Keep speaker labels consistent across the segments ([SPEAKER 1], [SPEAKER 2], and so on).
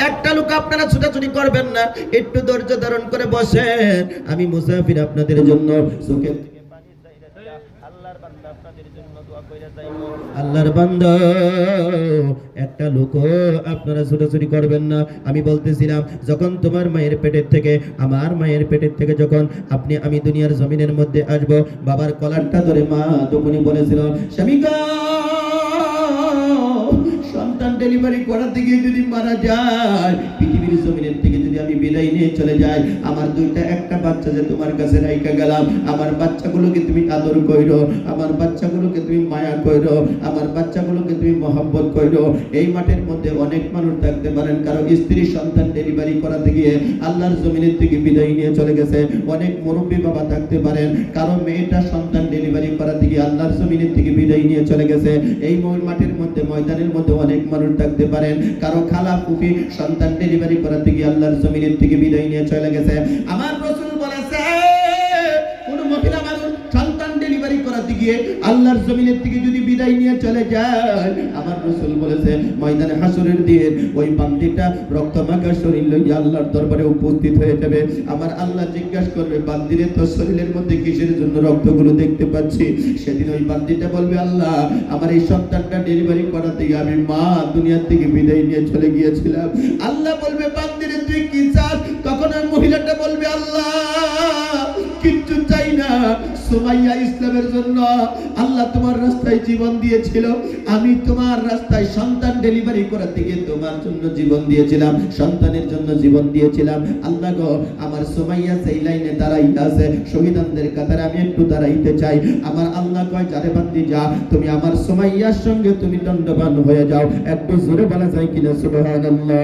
[SPEAKER 1] একটা লোক আপনারা ছোটাছুটি করবেন না, একটু ধৈর্য ধারণ করে বসেন। আমি মুসাফির আপনাদের জন্য চোখের থেকে পানি চাইরা দিয়া আল্লাহর বান্দা আপনাদের জন্য দোয়া কইরা যাইবো। আল্লাহর বান্দা একটা লোক আপনারা ছোটাছুটি করবেন না। আমি বলতেছিলাম যখন তোমার মায়ের পেটের থেকে, আমার মায়ের পেটের থেকে যখন আমি দুনিয়ার জমিনের মধ্যে আসব, বাবার কলারটা ধরে মা তখনই বলেছিল, স্বামী গো, সন্তান ডেলিভারি করাতে গিয়ে যদি মারা যায়, পৃথিবীর জমিনের থেকে যদি আমি বিদায় নিয়ে চলে যাই, আমার একটা বাচ্চা যে তোমার কাছে রাইখা গেলাম, আমার বাচ্চাগুলোকে তুমি আদর কইরো, আমার বাচ্চাগুলোকে তুমি মায়া কইরো, আমার বাচ্চাগুলোকে তুমি মহব্বত কইরো। এই মাঠের মধ্যে অনেক মানুষ থাকতে পারেন, কারো স্ত্রী সন্তান ডেলিভারি করাতে গিয়ে আল্লাহর জমিনের থেকে বিদায় নিয়ে চলে গেছে। অনেক মুরব্বী বাবা থাকতে পারেন, কারো মেয়েটা সন্তান ডেলিভারি করাতে গিয়ে আল্লাহর জমিনের থেকে বিদায় নিয়ে চলে গেছে। এই মাঠের মধ্যে, ময়দানের মধ্যে অনেক মানুষ থাকতে পারেন, কারো খালা ফুফি সন্তান ডেলিভারি করাতে গিয়ে আল্লাহর জমিনের থেকে বিদায় নিয়ে চলে গেছে। আমার রাসূল বলেছে, কোন মহিলা মানুষ সন্তান ডেলিভারি করাতে গিয়ে আল্লাহর জমিনের থেকে যদি বিদায় নিয়ে চলে যায়, আমার রাসূল বলেছে ময়দানে হাসরের দিন ওই বান্দিটা রক্তমাখা শরীর লইয়া আল্লাহর দরবারে উপস্থিত হয়ে যাবে। আমার আল্লাহ জিজ্ঞাসা করবে, বান্দিরে তোর শরীরের মধ্যে কিসের জন্য রক্তগুলো দেখতে পাচ্ছি? সেদিন ওই বান্দিটা বলবে, আল্লাহ, আমার এই সন্তানটা ডেলিভারি করাতে গিয়ে আমি মা দুনিয়া থেকে বিদায় নিয়ে চলে গিয়েছিলাম। আল্লাহ বলবে, বান্দিরে তুই কি চাস? তখন ওই মহিলাটা বলবে, আল্লাহ কিচ্ছু চাই না, সুমাইয়া ইসলামের জন্য আল্লাহ তোমার রাস্তায় জীবন দিয়েছিল, আমি তোমার রাস্তায় সন্তান ডেলিভারি করাতে গিয়ে তোমার জন্য জীবন দিয়েছিলাম, সন্তানের জন্য জীবন দিয়েছিলাম। আল্লাহ গো, আমার সুমাইয়া সেই লাইনে দাঁড়াইতে আছে, শহীদানদের কাতারে আমি একটু দাঁড়াইতে চাই। আমার আল্লাহ কয়, যারে বান্দি যা, তুমি আমার সুমাইয়ার সঙ্গে তুমি দণ্ডবান হয়ে যাও। একটু জোরে বলা যায় কিনা সুবহানাল্লাহ?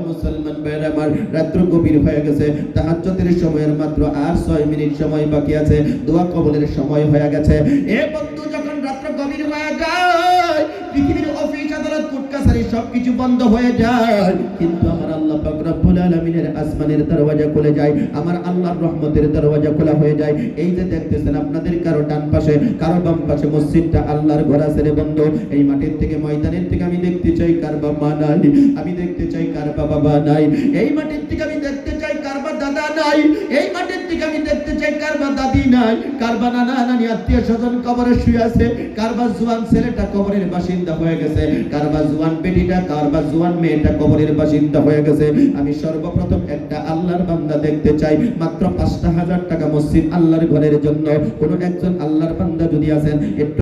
[SPEAKER 1] মুসলমান ভাইরা আমার, রাত্র গভীর হয়ে গেছে, তাহাজ্জুদের সময়ের মাত্র আর 6 মিনিট সময় বাকি আছে, দোয়া কবুলের সময় হয়ে গেছে। এ বন্ধু, যখন রাত্র গভীর হয়ে যায়, পৃথিবীর অফিস আদালত কোর্ট কাছারি সবকিছু বন্ধ হয়ে যায়, কিন্তু আমার আল্লাহ পাক রব্বুল আলামিনের আসমানের দরওয়াজা খুলে যায়, আমার আল্লাহর রহমতের দরওয়াজা খোলা হয়ে যায়। এই যে দেখতেছেন আপনাদের কারো ডান পাশে, কারো বাম পাশে মসজিদটা আল্লাহর ঘর আছে রে বন্ধু। এই মাঠের থেকে, ময়দানের থেকে আমি দেখতে চাই কার বাবা নাই, আমি দেখতে চাই কার বাবা নাই। এই মাঠের থেকে আমি দেখতে চাই কার বা দাদা নাই, এই মাঠের থেকে আমি দেখতে চাই কার বা দাদি নাই, কার বা নানা নানি আত্মীয় স্বজন কবরে শুয়ে আছে, কার বা জওয়ান ছেলেটা কবরের বাসিন্দা হয়ে গেছে, কার বা জওয়ান বেটিটা, কার বা জওয়ান মেয়েটা কবরের বাসিন্দা হয়ে গেছে। আমি সর্বপ্রথম একটা আল্লাহর বান্দা দেখতে চাই, মাত্র 5,000 টাকা মসজিদ আল্লাহর ঘরের জন্য। কোন একজন আল্লাহর বান্দা যদি আছেন, একটু